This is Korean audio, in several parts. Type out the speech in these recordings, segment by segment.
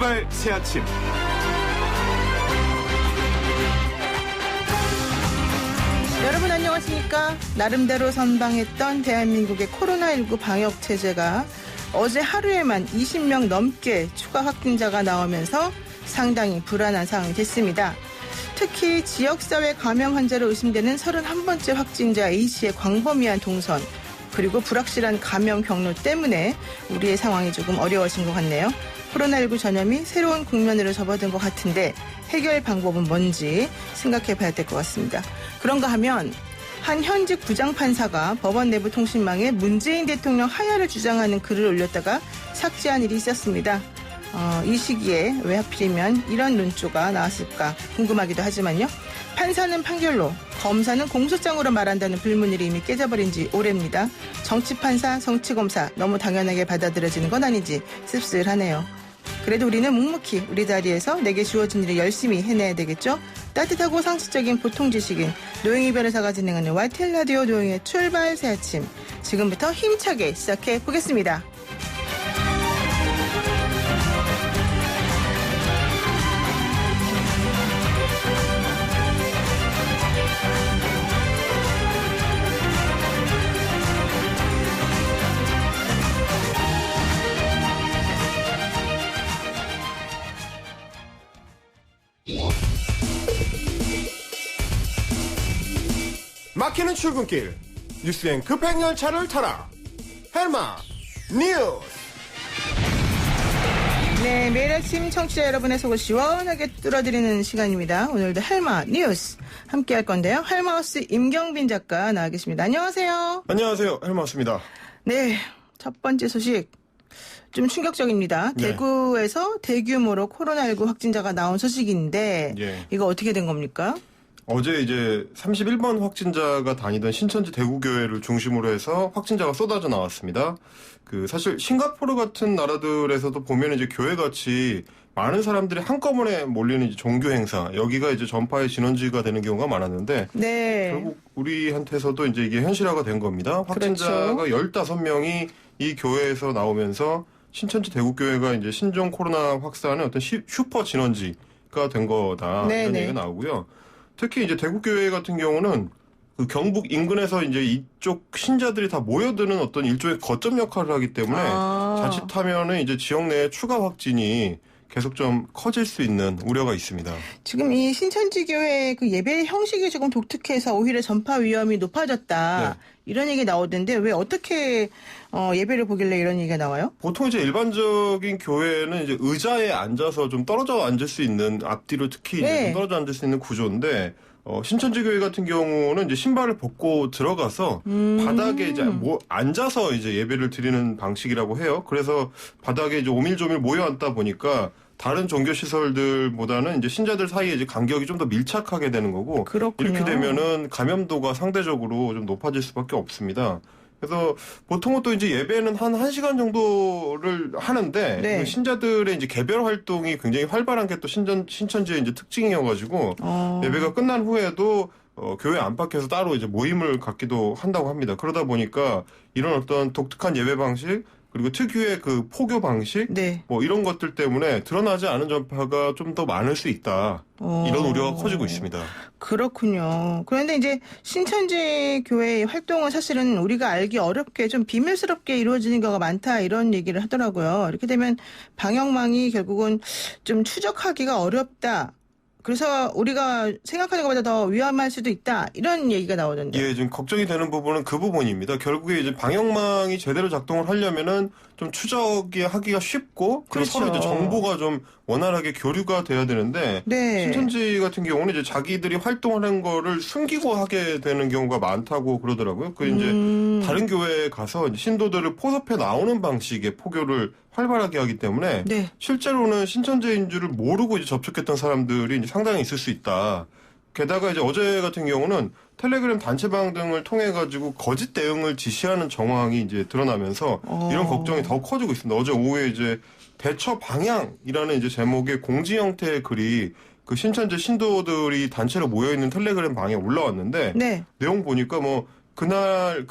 출발 새 아침. 여러분 안녕하십니까? 나름대로 선방했던 대한민국의 코로나19 방역 체제가 어제 하루에만 20명 넘게 추가 확진자가 나오면서 상당히 불안한 상황이 됐습니다. 특히 지역사회 감염 환자로 의심되는 31번째 확진자 A씨의 광범위한 동선, 그리고 불확실한 감염 경로 때문에 우리의 상황이 조금 어려워진 것 같네요. 코로나19 전염이 새로운 국면으로 접어든 것 같은데 해결 방법은 뭔지 생각해 봐야 될 것 같습니다. 그런가 하면 한 현직 부장판사가 법원 내부 통신망에 문재인 대통령 하야를 주장하는 글을 올렸다가 삭제한 일이 있었습니다. 이 시기에 왜 하필이면 이런 논조가 나왔을까 궁금하기도 하지만요. 판사는 판결로, 검사는 공소장으로 말한다는 불문율이 이미 깨져버린 지 오래입니다. 정치판사, 정치검사 너무 당연하게 받아들여지는 건 아닌지 씁쓸하네요. 그래도 우리는 묵묵히 우리 자리에서 내게 주어진 일을 열심히 해내야 되겠죠? 따뜻하고 상식적인 보통 지식인 노영희 변호사가 진행하는 YTN 라디오 노영희의 출발 새 아침. 지금부터 힘차게 시작해 보겠습니다. 막히는 출근길, 뉴스엔 급행 열차를 타라. 헬마 뉴스. 네, 매일 아침 청취자 여러분의 속을 시원하게 뚫어드리는 시간입니다. 오늘도 헬마 뉴스 함께 할 건데요. 헬마우스 임경빈 작가 나와 계십니다. 안녕하세요. 안녕하세요, 헬마우스입니다. 네, 첫 번째 소식 좀 충격적입니다. 네. 대구에서 대규모로 코로나19 확진자가 나온 소식인데 이거 어떻게 된 겁니까? 어제 이제 31번 확진자가 다니던 신천지 대구교회를 중심으로 해서 확진자가 쏟아져 나왔습니다. 사실 싱가포르 같은 나라들에서도 보면 이제 교회같이 많은 사람들이 한꺼번에 몰리는 이제 종교 행사, 여기가 이제 전파의 진원지가 되는 경우가 많았는데 네. 결국 우리한테서도 이제 이게 현실화가 된 겁니다. 확진자가 그렇죠. 15명이 이 교회에서 나오면서 신천지 대구교회가 이제 신종 코로나 확산의 어떤 슈퍼 진원지가 된 거다. 네네. 이런 얘기가 나오고요. 특히 이제 대구교회 같은 경우는 그 경북 인근에서 이제 이쪽 신자들이 다 모여드는 어떤 일종의 거점 역할을 하기 때문에 자칫하면은 이제 지역 내에 추가 확진이 계속 좀 커질 수 있는 우려가 있습니다. 지금 이 신천지 교회 그 예배 형식이 조금 독특해서 오히려 전파 위험이 높아졌다. 네. 이런 얘기 나오던데 왜 어떻게 예배를 보길래 이런 얘기가 나와요? 보통 이제 일반적인 교회는 이제 의자에 앉아서 좀 떨어져 앉을 수 있는, 앞뒤로 특히 이제 좀 떨어져 앉을 수 있는 구조인데 신천지 교회 같은 경우는 이제 신발을 벗고 들어가서 바닥에 이제 앉아서 이제 예배를 드리는 방식이라고 해요. 그래서 바닥에 이제 오밀조밀 모여 앉다 보니까 다른 종교 시설들보다는 이제 신자들 사이에 이제 간격이 좀 더 밀착하게 되는 거고, 그렇군요. 이렇게 되면은 감염도가 상대적으로 좀 높아질 수밖에 없습니다. 그래서 보통은 또 이제 예배는 한 1시간 정도를 하는데 네. 그 신자들의 이제 개별 활동이 굉장히 활발한 게 또 신천지의 이제 특징이어가지고 예배가 끝난 후에도 교회 안팎에서 따로 이제 모임을 갖기도 한다고 합니다. 그러다 보니까 이런 어떤 독특한 예배 방식, 그리고 특유의 그 포교 방식, 네. 뭐 이런 것들 때문에 드러나지 않은 전파가 좀 더 많을 수 있다. 이런 우려가 커지고 있습니다. 그렇군요. 그런데 이제 신천지 교회의 활동은 사실은 우리가 알기 어렵게 좀 비밀스럽게 이루어지는 경우가 많다 이런 얘기를 하더라고요. 이렇게 되면 방역망이 결국은 좀 추적하기가 어렵다. 그래서 우리가 생각하는 것보다 더 위험할 수도 있다. 이런 얘기가 나오던데. 예, 지금 걱정이 되는 부분은 그 부분입니다. 결국에 이제 방역망이 제대로 작동을 하려면은 좀 추적이 하기가 쉽고, 그리고 그렇죠. 서로 이제 정보가 좀 원활하게 교류가 돼야 되는데, 네. 신천지 같은 경우는 이제 자기들이 활동하는 거를 숨기고 하게 되는 경우가 많다고 그러더라고요. 그 이제 다른 교회에 가서 이제 신도들을 포섭해 나오는 방식의 포교를 활발하게 하기 때문에 네. 실제로는 신천지인 줄을 모르고 이제 접촉했던 사람들이 이제 상당히 있을 수 있다. 게다가 이제 어제 같은 경우는 텔레그램 단체방 등을 통해 가지고 거짓 대응을 지시하는 정황이 이제 드러나면서 이런 걱정이 더 커지고 있습니다. 어제 오후에 이제 대처 방향이라는 이제 제목의 공지 형태의 글이 그 신천지 신도들이 단체로 모여 있는 텔레그램 방에 올라왔는데 네. 내용 보니까 뭐 그날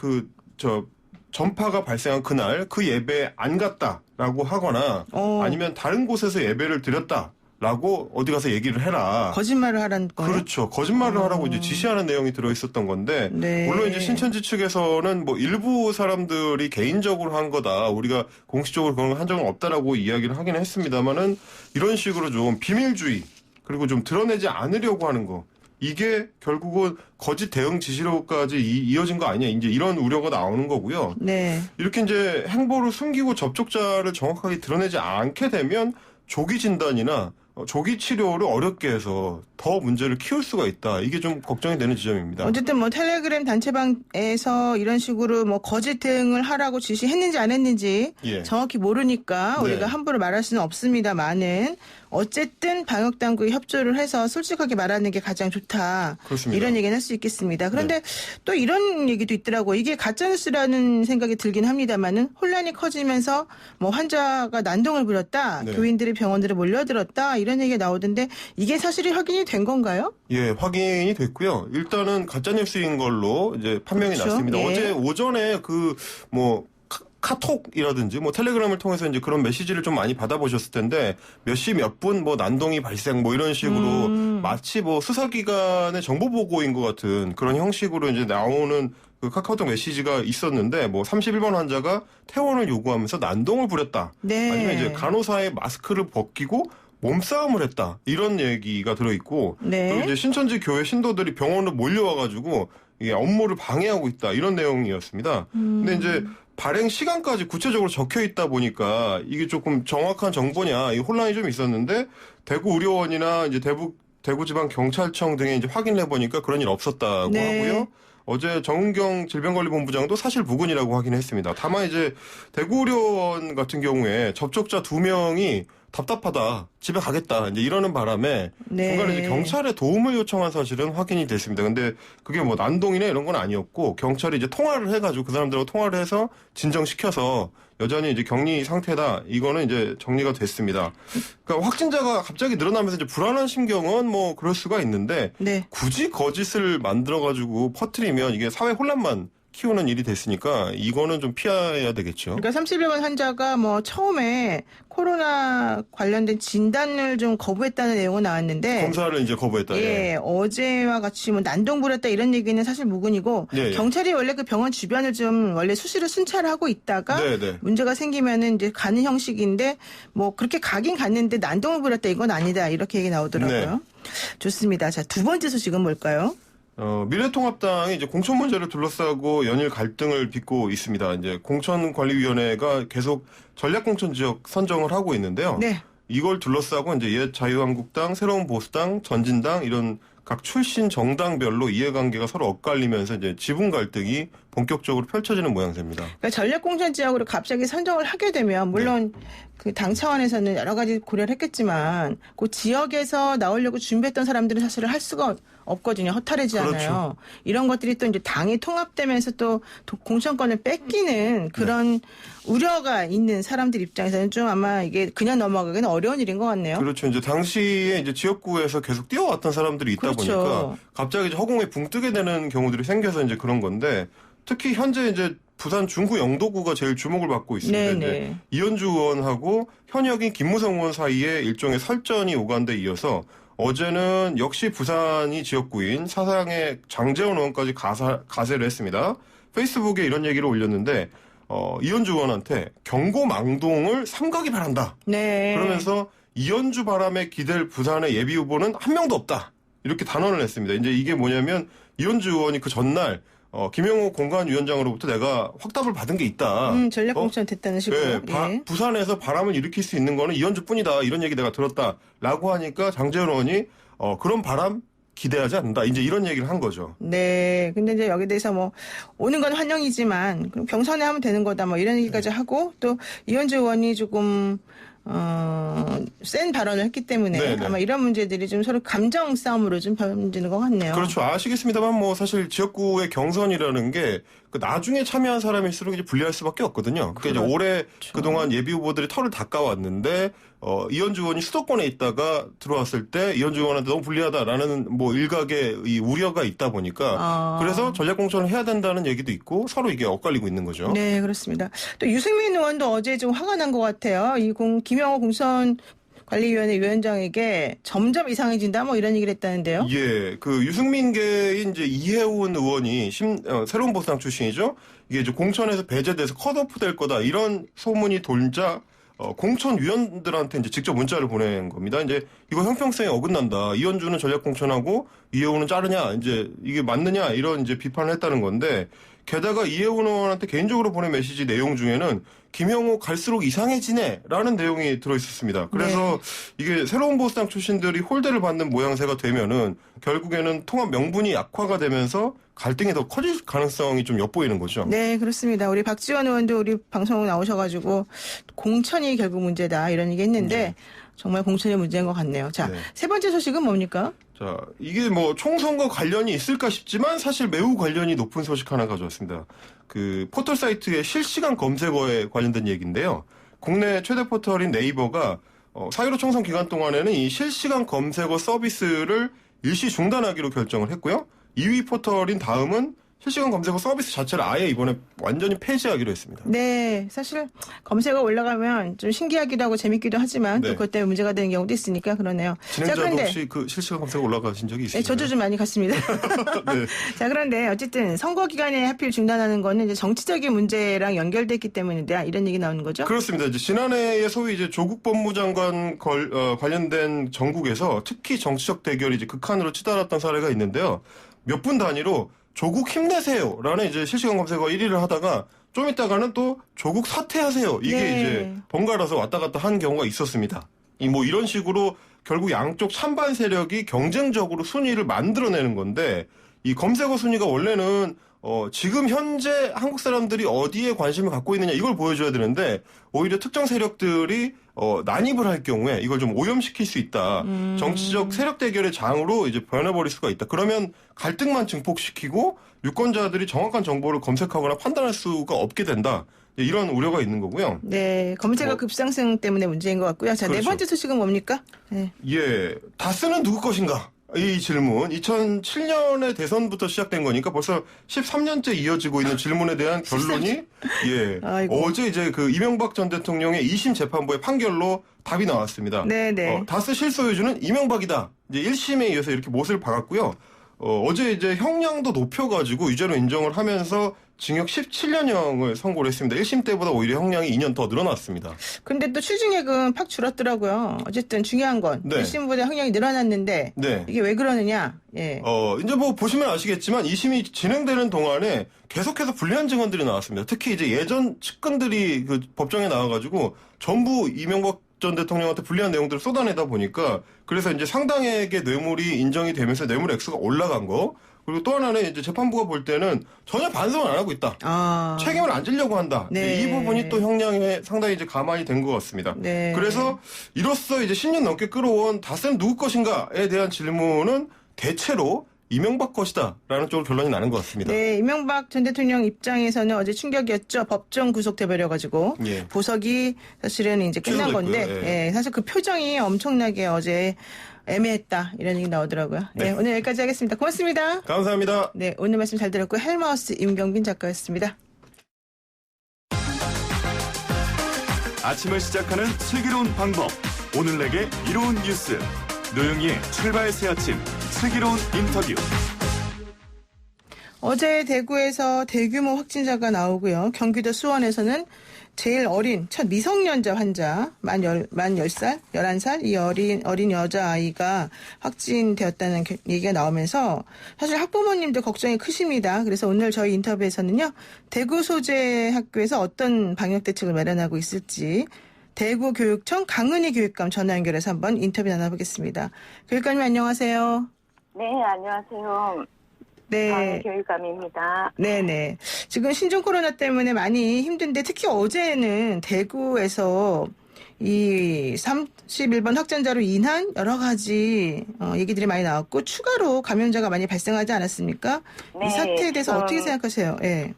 전파가 발생한 그날 그 예배에 안 갔다라고 하거나 아니면 다른 곳에서 예배를 드렸다라고 어디 가서 얘기를 해라. 거짓말을 하라는 거예요? 그렇죠. 거짓말을 하라고 이제 지시하는 내용이 들어있었던 건데 네. 물론 이제 신천지 측에서는 뭐 일부 사람들이 개인적으로 한 거다. 우리가 공식적으로 그런 거 한 적은 없다라고 이야기를 하긴 했습니다만은 이런 식으로 좀 비밀주의 그리고 좀 드러내지 않으려고 하는 거. 이게 결국은 거짓 대응 지시로까지 이어진 거 아니냐. 이제 이런 우려가 나오는 거고요. 네. 이렇게 이제 행보를 숨기고 접촉자를 정확하게 드러내지 않게 되면 조기 진단이나 조기 치료를 어렵게 해서 더 문제를 키울 수가 있다. 이게 좀 걱정이 되는 지점입니다. 어쨌든 뭐 텔레그램 단체방에서 이런 식으로 뭐 거짓 대응을 하라고 지시했는지 안 했는지 예. 정확히 모르니까 네. 우리가 함부로 말할 수는 없습니다만은 어쨌든 방역당국이 협조를 해서 솔직하게 말하는 게 가장 좋다. 그렇습니다. 이런 얘기는 할 수 있겠습니다. 그런데 또 이런 얘기도 있더라고요. 이게 가짜뉴스라는 생각이 들긴 합니다만은 혼란이 커지면서 뭐 환자가 난동을 부렸다. 네. 교인들이 병원들에 몰려들었다. 이런 얘기가 나오던데 이게 사실이 확인이 된 건가요? 예, 확인이 됐고요. 일단은 가짜뉴스인 걸로 이제 판명이 그렇죠. 났습니다. 예. 어제 오전에 카톡이라든지 뭐 텔레그램을 통해서 이제 그런 메시지를 좀 많이 받아보셨을 텐데 몇 시 몇 분 뭐 난동이 발생 뭐 이런 식으로 마치 뭐 수사기관의 정보 보고인 것 같은 그런 형식으로 이제 나오는 그 카카오톡 메시지가 있었는데 뭐 31번 환자가 퇴원을 요구하면서 난동을 부렸다. 네. 아니면 이제 간호사의 마스크를 벗기고 몸싸움을 했다. 이런 얘기가 들어있고 네. 그리고 이제 신천지 교회 신도들이 병원으로 몰려와가지고 이게 업무를 방해하고 있다. 이런 내용이었습니다. 근데 이제 발행 시간까지 구체적으로 적혀 있다 보니까 이게 조금 정확한 정보냐 이 혼란이 좀 있었는데 대구 의료원이나 이제 대구지방경찰청 등에 이제 확인을 해보니까 그런 일 없었다고 네. 하고요. 어제 정은경 질병관리본부장도 사실 무근이라고 하긴 했습니다. 다만 이제 대구의료원 같은 경우에 접촉자 2명이 답답하다, 집에 가겠다, 이제 이러는 바람에 네. 중간에 이제 경찰에 도움을 요청한 사실은 확인이 됐습니다. 근데 그게 뭐 난동이나 이런 건 아니었고 경찰이 이제 통화를 해가지고 그 사람들하고 통화를 해서 진정시켜서 여전히 이제 격리 상태다. 이거는 이제 정리가 됐습니다. 그러니까 확진자가 갑자기 늘어나면서 이제 불안한 심경은 뭐 그럴 수가 있는데 네. 굳이 거짓을 만들어가지고 퍼뜨리면 이게 사회 혼란만 키우는 일이 됐으니까 이거는 좀 피해야 되겠죠. 그러니까 31번 환자가 뭐 처음에 코로나 관련된 진단을 좀 거부했다는 내용은 나왔는데 검사를 이제 거부했다. 예, 어제와 같이 뭐 난동 부렸다 이런 얘기는 사실 무근이고 예. 경찰이 원래 그 병원 주변을 좀 원래 수시로 순찰을 하고 있다가 네. 문제가 생기면은 이제 가는 형식인데 뭐 그렇게 가긴 갔는데 난동을 부렸다 이건 아니다 이렇게 얘기 나오더라고요. 네. 좋습니다. 자, 두 번째 소식은 뭘까요? 미래통합당이 이제 공천 문제를 둘러싸고 연일 갈등을 빚고 있습니다. 이제 공천관리위원회가 계속 전략공천 지역 선정을 하고 있는데요. 네. 이걸 둘러싸고 이제 옛 자유한국당, 새로운 보수당, 전진당 이런 각 출신 정당별로 이해관계가 서로 엇갈리면서 이제 지분 갈등이 본격적으로 펼쳐지는 모양새입니다. 그러니까 전략공천 지역으로 갑자기 선정을 하게 되면 물론 그 당 차원에서는 여러 가지 고려를 했겠지만 그 지역에서 나오려고 준비했던 사람들은 사실은 할 수가 없거든요. 허탈해지잖아요. 그렇죠. 이런 것들이 또 이제 당이 통합되면서 또 공천권을 뺏기는 그런 우려가 있는 사람들 입장에서는 좀 아마 이게 그냥 넘어가기는 어려운 일인 것 같네요. 그렇죠. 이제 당시에 이제 지역구에서 계속 뛰어왔던 사람들이 있다 그렇죠. 보니까 갑자기 이제 허공에 붕 뜨게 되는 경우들이 생겨서 이제 그런 건데 특히 현재 이제 부산 중구 영도구가 제일 주목을 받고 있습니다. 네네. 이제 이현주 의원하고 현역인 김무성 의원 사이에 일종의 설전이 오간데 이어서 어제는 역시 부산이 지역구인 사상의 장재원 의원까지 가세를 했습니다. 페이스북에 이런 얘기를 올렸는데 이현주 의원한테 경고망동을 삼가기 바란다. 네. 그러면서 이현주 바람에 기댈 부산의 예비 후보는 한 명도 없다. 이렇게 단언을 했습니다. 이제 이게 뭐냐면 이현주 의원이 그 전날 김영호 공관위원장으로부터 내가 확답을 받은 게 있다. 전략공천 됐다는 식으로. 예. 부산에서 바람을 일으킬 수 있는 거는 이현주뿐이다. 이런 얘기 내가 들었다라고 하니까 장재원 의원이 그런 바람 기대하지 않는다. 이제 이런 얘기를 한 거죠. 네. 근데 이제 여기에 대해서 뭐 오는 건 환영이지만 그럼 경선에 하면 되는 거다. 뭐 이런 얘기까지 하고 또 이현주 의원이 조금 센 발언을 했기 때문에 네네. 아마 이런 문제들이 좀 서로 감정 싸움으로 좀 번지는 것 같네요. 그렇죠. 아시겠습니다만 뭐 사실 지역구의 경선이라는 게 그 나중에 참여한 사람일수록 이제 불리할 수밖에 없거든요. 그러니까 이제 올해 그동안 예비 후보들이 털을 닦아왔는데 이현주 의원이 수도권에 있다가 들어왔을 때 이현주 의원한테 너무 불리하다라는 뭐 일각의 이 우려가 있다 보니까 그래서 전략 공천을 해야 된다는 얘기도 있고 서로 이게 엇갈리고 있는 거죠. 네, 그렇습니다. 또 유승민 의원도 어제 좀 화가 난 것 같아요. 김영호 공천관리위원회 위원장에게 점점 이상해진다 뭐 이런 얘기를 했다는데요. 예, 그 유승민계인 이제 이해운 의원이 새로운 보수당 출신이죠. 이게 이제 공천에서 배제돼서 컷오프 될 거다 이런 소문이 돌자 공천위원들한테 이제 직접 문자를 보낸 겁니다. 이제 이거 형평성에 어긋난다. 이현주는 전략 공천하고 이해운은 자르냐. 이제 이게 맞느냐 이런 이제 비판을 했다는 건데 게다가 이해운 의원한테 개인적으로 보낸 메시지 내용 중에는 김영호 갈수록 이상해지네라는 내용이 들어있었습니다. 그래서 이게 새로운 보수당 출신들이 홀대를 받는 모양새가 되면은 결국에는 통합 명분이 약화가 되면서 갈등이 더 커질 가능성이 좀 엿보이는 거죠. 네, 그렇습니다. 우리 박지원 의원도 우리 방송 나오셔가지고 공천이 결국 문제다 이런 얘기 했는데 정말 공천이 문제인 것 같네요. 자, 세 번째 소식은 뭡니까? 자, 이게 뭐 총선과 관련이 있을까 싶지만 사실 매우 관련이 높은 소식 하나 가져왔습니다. 그 포털 사이트의 실시간 검색어에 관련된 얘기인데요. 국내 최대 포털인 네이버가 4.15 총선 기간 동안에는 이 실시간 검색어 서비스를 일시 중단하기로 결정을 했고요. 2위 포털인 다음은 실시간 검색어 서비스 자체를 아예 이번에 완전히 폐지하기로 했습니다. 네, 사실 검색어 올라가면 좀 신기하기도 하고 재밌기도 하지만 또 그것 때문에 문제가 되는 경우도 있으니까 그러네요. 진행자도 혹시 그 실시간 검색어 올라가신 적이 있으세요? 네, 저도 좀 많이 갔습니다. 네. 자, 그런데 어쨌든 선거 기간에 하필 중단하는 거는 이제 정치적인 문제랑 연결됐기 때문이다 이런 얘기 나오는 거죠? 그렇습니다. 이제 지난해에 소위 이제 조국 법무장관 관련된 전국에서 특히 정치적 대결이 이제 극한으로 치달았던 사례가 있는데요. 몇 분 단위로 조국 힘내세요라는 이제 실시간 검색어 1위를 하다가 좀 있다가는 또 조국 사퇴하세요. 이게 이제 번갈아서 왔다 갔다 한 경우가 있었습니다. 뭐 이런 식으로 결국 양쪽 찬반 세력이 경쟁적으로 순위를 만들어내는 건데 이 검색어 순위가 원래는 지금 현재 한국 사람들이 어디에 관심을 갖고 있느냐 이걸 보여줘야 되는데 오히려 특정 세력들이 난입을 할 경우에 이걸 좀 오염시킬 수 있다. 정치적 세력 대결의 장으로 이제 변해버릴 수가 있다. 그러면 갈등만 증폭시키고 유권자들이 정확한 정보를 검색하거나 판단할 수가 없게 된다. 이런 우려가 있는 거고요. 네, 검색어 급상승 때문에 문제인 것 같고요. 자, 그렇죠. 네 번째 소식은 뭡니까? 네. 예, 다스는 누구 것인가? 이 질문 2007년에 대선부터 시작된 거니까 벌써 13년째 이어지고 있는 질문에 대한 결론이 어제 이제 그 이명박 전 대통령의 2심 재판부의 판결로 답이 나왔습니다. 네네. 다스 실소유주는 이명박이다. 이제 1심에 이어서 이렇게 못을 박았고요. 어제 이제 형량도 높여가지고 유죄로 인정을 하면서 징역 17년형을 선고를 했습니다. 1심 때보다 오히려 형량이 2년 더 늘어났습니다. 근데 또 추징액은 팍 줄었더라고요. 어쨌든 중요한 건 1심보다 형량이 늘어났는데 이게 왜 그러느냐. 예. 이제 뭐 보시면 아시겠지만 2심이 진행되는 동안에 계속해서 불리한 증언들이 나왔습니다. 특히 이제 예전 측근들이 그 법정에 나와가지고 전부 이명박 전 대통령한테 불리한 내용들을 쏟아내다 보니까 그래서 이제 상당액의 뇌물이 인정이 되면서 뇌물 액수가 올라간 거. 그리고 또 하나는 이제 재판부가 볼 때는 전혀 반성을 안 하고 있다. 책임을 안 지려고 한다. 이 부분이 또 형량에 상당히 이제 가만히 된 것 같습니다. 그래서 이로써 이제 10년 넘게 끌어온 다스는 누구 것인가에 대한 질문은 대체로 이명박 것이다라는 쪽으로 결론이 나는 것 같습니다. 네, 이명박 전 대통령 입장에서는 어제 충격이었죠. 법정 구속돼버려가지고 보석이 사실은 이제 끝난 건데, 사실 그 표정이 엄청나게 어제 애매했다 이런 얘기 나오더라고요. 네, 오늘 여기까지 하겠습니다. 고맙습니다. 감사합니다. 네, 오늘 말씀 잘 들었고 헬마우스 임경빈 작가였습니다. 아침을 시작하는 슬기로운 방법. 오늘 내게 이로운 뉴스. 노영희의 출발 새 아침 슬기로운 인터뷰. 어제 대구에서 대규모 확진자가 나오고요. 경기도 수원에서는 제일 어린 첫 미성년자 환자 만 10살, 11살 이 어린 여자아이가 확진되었다는 얘기가 나오면서 사실 학부모님도 걱정이 크십니다. 그래서 오늘 저희 인터뷰에서는요. 대구 소재 학교에서 어떤 방역 대책을 마련하고 있을지 대구교육청 강은희 교육감 전화 연결해서 한번 인터뷰 나눠보겠습니다. 교육감님 안녕하세요. 네, 안녕하세요. 네. 교육감입니다. 네네. 지금 신종 코로나 때문에 많이 힘든데 특히 어제는 대구에서 이 31번 확진자로 인한 여러 가지 얘기들이 많이 나왔고 추가로 감염자가 많이 발생하지 않았습니까? 네, 이 사태에 대해서 어떻게 생각하세요? 네.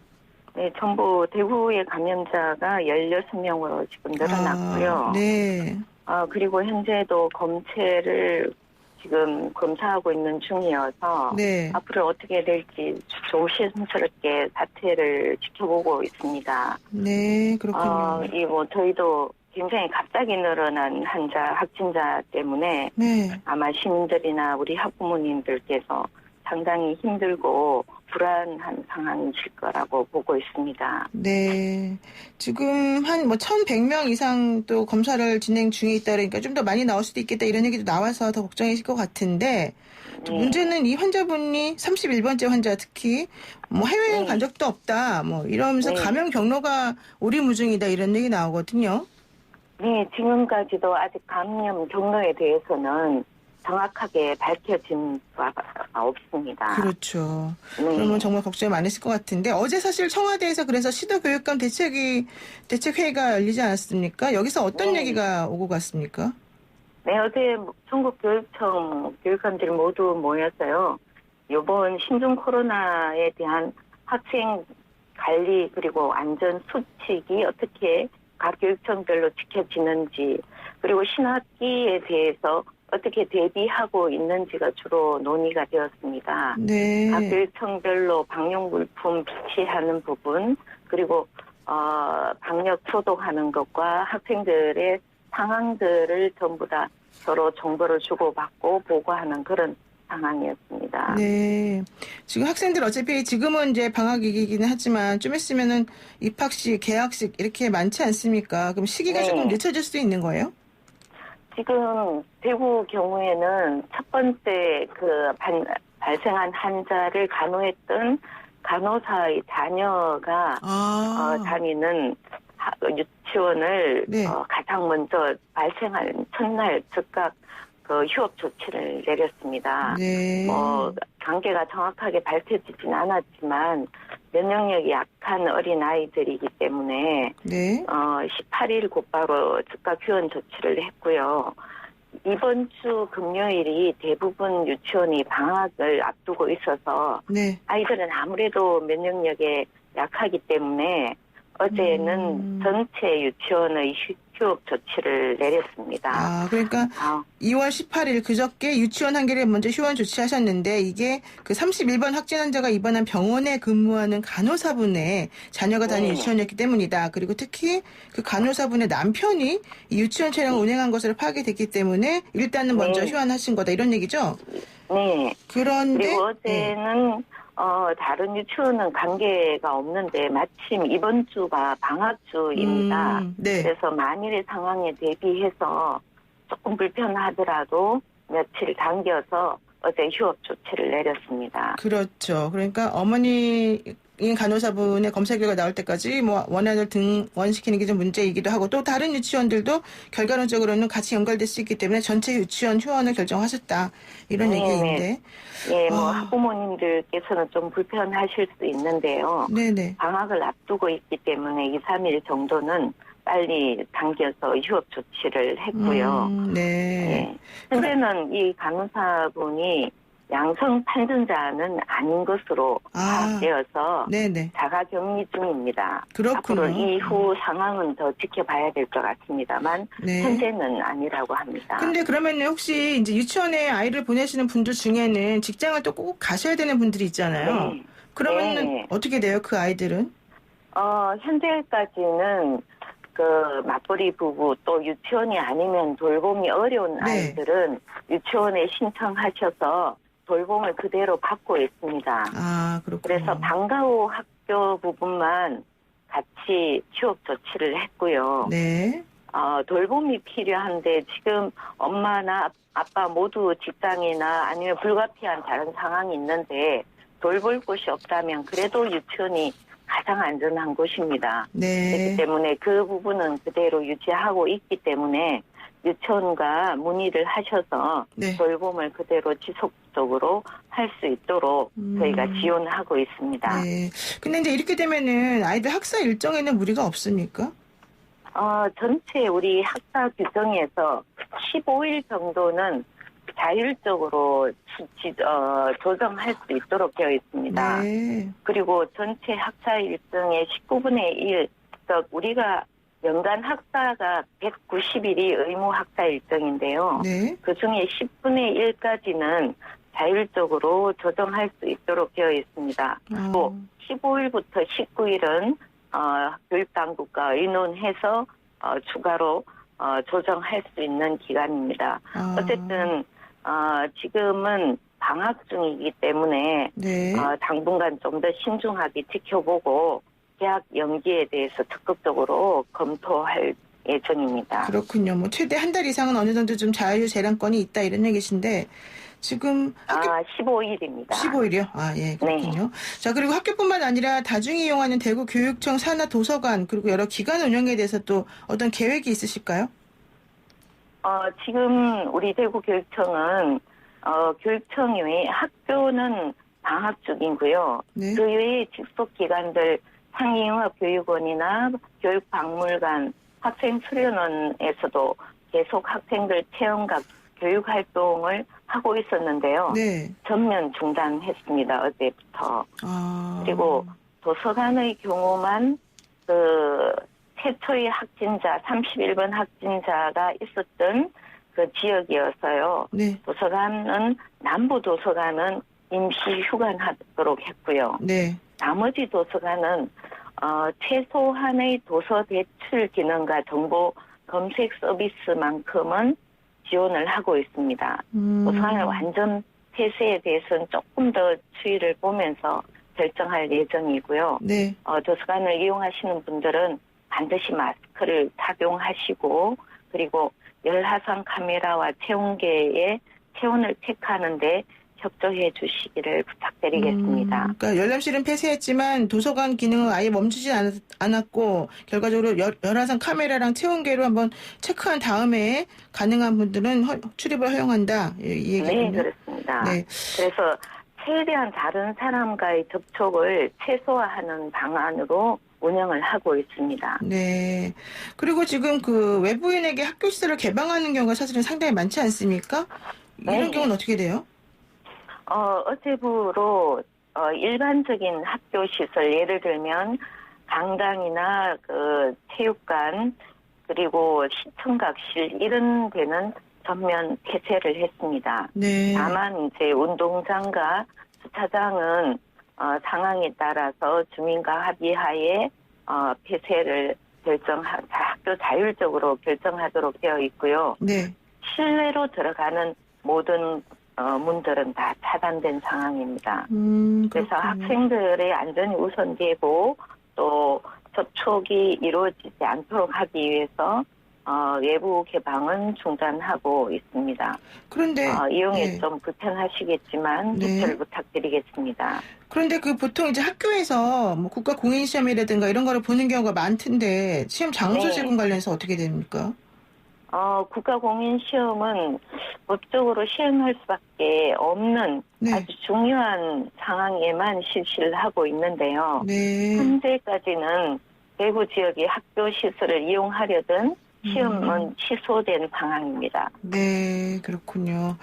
네, 전부 대구의 감염자가 16명으로 지금 늘어났고요. 네. 그리고 현재도 검체를 지금 검사하고 있는 중이어서 네. 앞으로 어떻게 될지 조심스럽게 사태를 지켜보고 있습니다. 네, 그렇군요. 저희도 굉장히 갑자기 늘어난 확진자 때문에 네. 아마 시민들이나 우리 학부모님들께서 상당히 힘들고 불안한 상황이실 거라고 보고 있습니다. 네. 지금 한 1,100명 이상 또 검사를 진행 중에 있다 그러니까 좀 더 많이 나올 수도 있겠다 이런 얘기도 나와서 더 걱정이실 것 같은데 또 문제는 이 환자분이 31번째 환자 특히 해외여행 간 적도 없다 이러면서 네. 감염 경로가 오리무중이다 이런 얘기 나오거든요. 네, 지금까지도 아직 감염 경로에 대해서는 정확하게 밝혀진 바가 없습니다. 그렇죠. 네. 그러면 정말 걱정이 많으실 것 같은데 어제 사실 청와대에서 그래서 시도교육감 대책회의가 열리지 않았습니까? 여기서 어떤 네. 얘기가 오고 갔습니까? 네, 어제 전국교육청 교육감들이 모두 모여서요. 이번 신종 코로나에 대한 학생 관리 그리고 안전 수칙이 어떻게 각 교육청별로 지켜지는지 그리고 신학기에 대해서 어떻게 대비하고 있는지가 주로 논의가 되었습니다. 네. 각 교육청별로 방역 물품 비치하는 부분 그리고 방역 소독하는 것과 학생들의 상황들을 전부 다 서로 정보를 주고받고 보고하는 그런 상황이었습니다. 네. 지금 학생들 어차피 지금은 이제 방학이긴 하지만 좀 있으면은 입학식, 개학식 이렇게 많지 않습니까? 그럼 시기가 네. 조금 늦춰질 수 있는 거예요? 지금 대구 경우에는 첫 번째 발생한 환자를 간호했던 간호사의 자녀가 다니는 유치원을 네. 가장 먼저 발생한 첫날 즉각 휴업 조치를 내렸습니다. 네. 관계가 정확하게 밝혀지진 않았지만 면역력이 약한 어린 아이들이기 때문에 네. 18일 곧바로 즉각 휴원 조치를 했고요. 이번 주 금요일이 대부분 유치원이 방학을 앞두고 있어서 네. 아이들은 아무래도 면역력에 약하기 때문에 어제는 전체 유치원의 휴업 조치를 내렸습니다. 그러니까 2월 18일 그저께 유치원 한 개를 먼저 휴원 조치하셨는데 이게 그 31번 확진 환자가 입원한 병원에 근무하는 간호사분의 자녀가 다니는 유치원이었기 때문이다. 그리고 특히 그 간호사분의 남편이 이 유치원 차량을 운행한 것으로 파악이 됐기 때문에 일단은 먼저 휴원하신 거다 이런 얘기죠? 네. 그런데 그리고 어제는 다른 유치원은 관계가 없는데 마침 이번 주가 방학주입니다. 네. 그래서 만일의 상황에 대비해서 조금 불편하더라도 며칠 당겨서 어제 휴업 조치를 내렸습니다. 그렇죠. 그러니까 어머니인 간호사분의 검사 결과 나올 때까지 원안을 등원시키는 게 좀 문제이기도 하고 또 다른 유치원들도 결과론적으로는 같이 연결될 수 있기 때문에 전체 유치원 휴원을 결정하셨다. 이런 얘기인데. 예, 학부모님들께서는 좀 불편하실 수 있는데요. 네네. 방학을 앞두고 있기 때문에 2, 3일 정도는 빨리 당겨서 휴업 조치를 했고요. 네. 예. 현재는 이 간호사분이 양성 판정자는 아닌 것으로 파악되어서 네네. 자가격리 중입니다. 그렇군요. 앞으로 이후 상황은 더 지켜봐야 될 것 같습니다만 네. 현재는 아니라고 합니다. 근데 그러면 혹시 이제 유치원에 아이를 보내시는 분들 중에는 직장을 또 꼭 가셔야 되는 분들이 있잖아요. 네. 그러면 네. 어떻게 돼요, 그 아이들은? 현재까지는 맞벌이 부부 또 유치원이 아니면 돌봄이 어려운 아이들은 유치원에 신청하셔서 돌봄을 그대로 받고 있습니다. 그렇군요. 그래서 방과 후 학교 부분만 같이 휴업 조치를 했고요. 네. 돌봄이 필요한데 지금 엄마나 아빠 모두 직장이나 아니면 불가피한 다른 상황이 있는데 돌볼 곳이 없다면 그래도 유치원이 가장 안전한 곳입니다. 네. 그렇기 때문에 그 부분은 그대로 유지하고 있기 때문에 유치원과 문의를 하셔서 네. 돌봄을 그대로 지속적으로 할 수 있도록 저희가 지원하고 있습니다. 네. 근데 이제 이렇게 되면은 아이들 학사 일정에는 무리가 없습니까? 전체 우리 학사 규정에서 15일 정도는 자율적으로 조정할 수 있도록 되어 있습니다. 네. 그리고 전체 학사 일정의 19분의 1, 즉 우리가 연간 학사가 190일이 의무 학사 일정인데요. 네. 그중에 10분의 1까지는 자율적으로 조정할 수 있도록 되어 있습니다. 또 15일부터 19일은 교육당국과 의논해서 추가로 조정할 수 있는 기간입니다. 어쨌든 지금은 방학 중이기 때문에 네. 당분간 좀 더 신중하게 지켜보고 계약 연기에 대해서 적극적으로 검토할 예정입니다. 그렇군요. 뭐 최대 한 달 이상은 어느 정도 좀 자유 재량권이 있다 이런 얘기신데 지금 학교 15일입니다. 15일이요? 아, 예, 그렇군요. 자, 그리고 학교뿐만 아니라 다중이 이용하는 대구교육청 산하 도서관 그리고 여러 기관 운영에 대해서 또 어떤 계획이 있으실까요? 지금 우리 대구교육청은 교육청 외에 학교는 방학 중이고요. 네. 그 외에 직속기관들 상위융합교육원이나 교육박물관, 학생수련원에서도 계속 학생들 체험과 교육활동을 하고 있었는데요. 네. 전면 중단했습니다. 어제부터. 그리고 도서관의 경우만 최초의 확진자, 31번 확진자가 있었던 그 지역이어서요. 네. 도서관은, 남부 도서관은 임시 휴관하도록 했고요. 네. 나머지 도서관은, 최소한의 도서 대출 기능과 정보 검색 서비스만큼은 지원을 하고 있습니다. 도서관을 완전 폐쇄에 대해서는 조금 더 추이를 보면서 결정할 예정이고요. 네. 도서관을 이용하시는 분들은 반드시 마스크를 착용하시고 그리고 열화상 카메라와 체온계의 체온을 체크하는데 협조해 주시기를 부탁드리겠습니다. 그러니까 열람실은 폐쇄했지만 도서관 기능은 아예 멈추지 않았고 결과적으로 열화상 카메라랑 체온계로 한번 체크한 다음에 가능한 분들은 출입을 허용한다. 이 얘기군요. 네, 그렇습니다. 네. 그래서 최대한 다른 사람과의 접촉을 최소화하는 방안으로 운영을 하고 있습니다. 네. 그리고 지금 그 외부인에게 학교 시설을 개방하는 경우가 사실은 상당히 많지 않습니까? 이런 네. 경우는 어떻게 돼요? 어제부로 일반적인 학교 시설 예를 들면 강당이나 그 체육관 그리고 시청각실 이런 데는 전면 폐쇄를 했습니다. 네. 다만 이제 운동장과 주차장은 상황에 따라서 주민과 합의하에 폐쇄를 학교 자율적으로 결정하도록 되어 있고요. 네. 실내로 들어가는 모든 문들은 다 차단된 상황입니다. 그래서 그렇군요. 학생들의 안전이 우선되고 또 접촉이 이루어지지 않도록 하기 위해서 외부 개방은 중단하고 있습니다. 그런데 이용에 네. 좀 불편하시겠지만 네. 협조를 부탁드리겠습니다. 그런데 그 보통 이제 학교에서 뭐 국가 공인 시험이라든가 이런 거를 보는 경우가 많던데 시험 장소 네. 제공 관련해서 어떻게 됩니까? 국가공인시험은 법적으로 시행할 수밖에 없는 네. 아주 중요한 상황에만 실시를 하고 있는데요. 네. 현재까지는 대구 지역의 학교 시설을 이용하려던 시험은 취소된 상황입니다. 네, 그렇군요.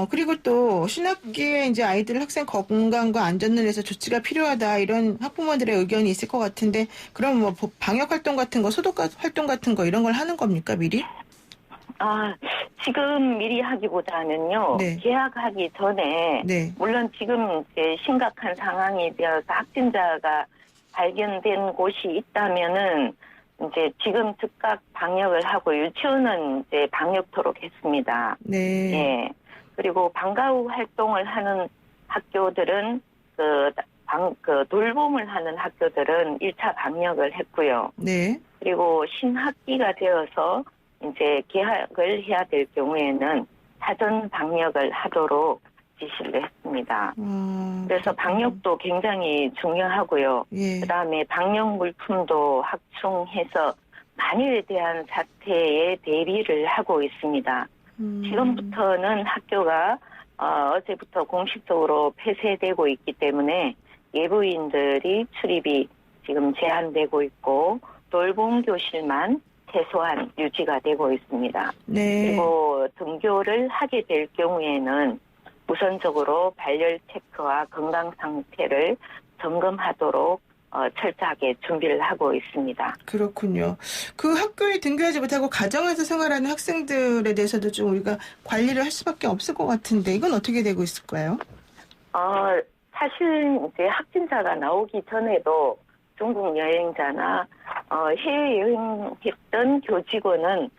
그리고 또 신학기에 이제 아이들 학생 건강과 안전을 위해서 조치가 필요하다 이런 학부모들의 의견이 있을 것 같은데 그럼 뭐 방역 활동 같은 거, 소독 활동 같은 거 이런 걸 하는 겁니까 미리? 지금 미리 하기보다는요. 네. 개학하기 전에 네. 물론 지금 이제 심각한 상황이 되어서 확진자가 발견된 곳이 있다면은 이제 지금 즉각 방역을 하고 유치원은 이제 방역토록 했습니다. 네. 예. 그리고 방과 후 활동을 하는 학교들은 돌봄을 하는 학교들은 1차 방역을 했고요. 네. 그리고 신학기가 되어서 이제 개학을 해야 될 경우에는 사전 방역을 하도록 지시를 했습니다. 그래서 방역도 굉장히 중요하고요. 예. 그다음에 방역 물품도 확충해서 만일에 대한 사태에 대비를 하고 있습니다. 지금부터는 학교가 어제부터 공식적으로 폐쇄되고 있기 때문에 외부인들이 출입이 지금 제한되고 있고 돌봄 교실만 최소한 유지가 되고 있습니다. 네. 그리고 등교를 하게 될 경우에는 우선적으로 발열 체크와 건강 상태를 점검하도록 철저하게 준비를 하고 있습니다. 그렇군요. 그 학교에 등교하지 못하고 가정에서 생활하는 학생들에 대해서도 좀 우리가 관리를 할 수밖에 없을 것 같은데 이건 어떻게 되고 있을까요? 사실 이제 확진자가 나오기 전에도 중국 여행자나 해외 여행했던 교직원은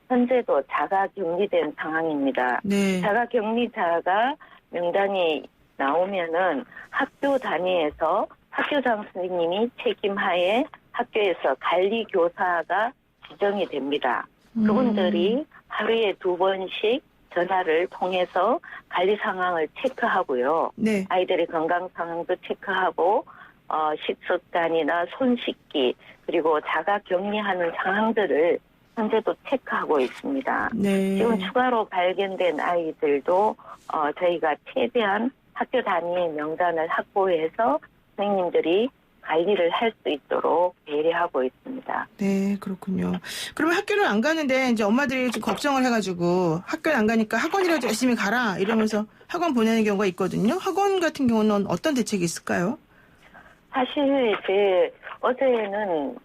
현재도 자가 격리된 상황입니다. 네. 자가 격리자가 명단이 나오면은 학교 단위에서 학교장 선생님이 책임하에 학교에서 관리 교사가 지정이 됩니다. 그분들이 하루에 2번씩 전화를 통해서 관리 상황을 체크하고요. 네. 아이들의 건강 상황도 체크하고 식습관이나 손 씻기 그리고 자가 격리하는 상황들을 현재도 체크하고 있습니다. 네. 지금 추가로 발견된 아이들도 저희가 최대한 학교 단위 명단을 확보해서 선생님들이 관리를 할 수 있도록 배려하고 있습니다. 네, 그렇군요. 그러면 학교를 안 가는데 이제 엄마들이 좀 걱정을 해가지고 학교를 안 가니까 학원이라도 열심히 가라 이러면서 학원 보내는 경우가 있거든요. 학원 같은 경우는 어떤 대책이 있을까요? 사실 이제 어제는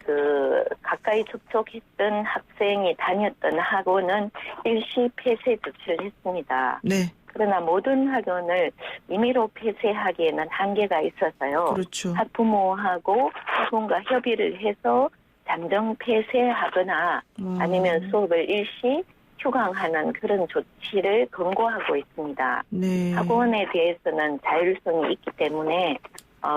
가까이 접촉했던 학생이 다녔던 학원은 일시 폐쇄 조치를 했습니다. 네, 그러나 모든 학원을 임의로 폐쇄하기에는 한계가 있어서요. 그렇죠. 학부모하고 학원과 협의를 해서 잠정 폐쇄하거나 아니면 수업을 일시 휴강하는 그런 조치를 권고하고 있습니다. 네. 학원에 대해서는 자율성이 있기 때문에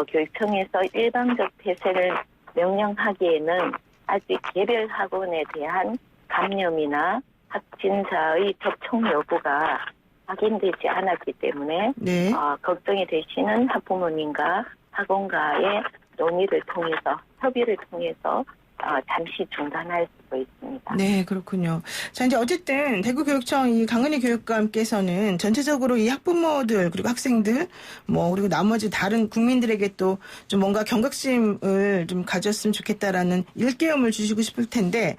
교육청에서 일방적 폐쇄를 명령하기에는 아직 개별 학원에 대한 감염이나 확진자의 접촉 여부가 확인되지 않았기 때문에 네. 걱정이 되시는 학부모님과 학원과의 논의를 통해서 협의를 통해서 잠시 중단할 수도 있습니다. 네, 그렇군요. 자, 이제 어쨌든 대구교육청 이 강은희 교육감께서는 전체적으로 이 학부모들 그리고 학생들 그리고 나머지 다른 국민들에게 또 좀 뭔가 경각심을 좀 가졌으면 좋겠다라는 일깨움을 주시고 싶을 텐데